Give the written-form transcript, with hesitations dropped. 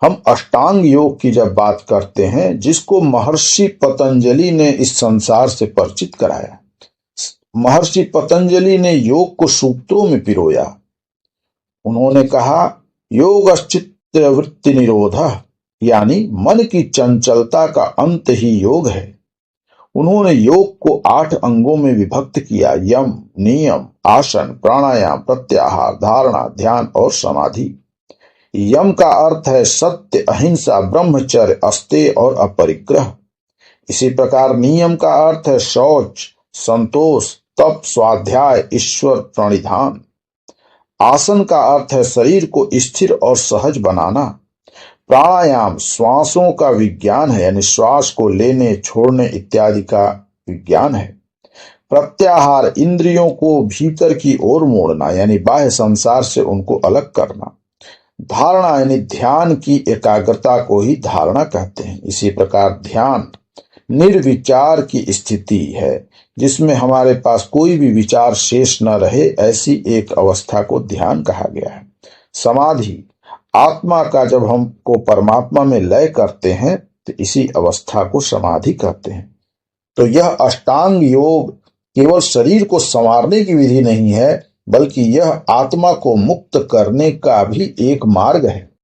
हम अष्टांग योग की जब बात करते हैं, जिसको महर्षि पतंजलि ने इस संसार से परिचित कराया। महर्षि पतंजलि ने योग को सूत्रों में पिरोया। उन्होंने कहा, योगश्चित्त वृत्ति निरोधः, यानी मन की चंचलता का अंत ही योग है। उन्होंने योग को 8 अंगों में विभक्त किया: यम, नियम, आसन, प्राणायाम, प्रत्याहार, धारणा, ध्यान और समाधि। यम का अर्थ है सत्य, अहिंसा, ब्रह्मचर्य, अस्तेय और अपरिग्रह। इसी प्रकार नियम का अर्थ है शौच, संतोष, तप, स्वाध्याय, ईश्वर प्रणिधान। आसन का अर्थ है शरीर को स्थिर और सहज बनाना। प्राणायाम श्वासों का विज्ञान है, यानी श्वास को लेने, छोड़ने इत्यादि का विज्ञान है। प्रत्याहार इंद्रियों को भीतर की ओर मोड़ना, यानी बाह्य संसार से उनको अलग करना। धारणा यानी ध्यान की एकाग्रता को ही धारणा कहते हैं। इसी प्रकार ध्यान निर्विचार की स्थिति है, जिसमें हमारे पास कोई भी विचार शेष न रहे, ऐसी एक अवस्था को ध्यान कहा गया है। समाधि आत्मा का जब हमको परमात्मा में लय करते हैं, तो इसी अवस्था को समाधि कहते हैं। तो यह अष्टांग योग केवल शरीर को संवारने की विधि नहीं है, बल्कि यह आत्मा को मुक्त करने का भी एक मार्ग है।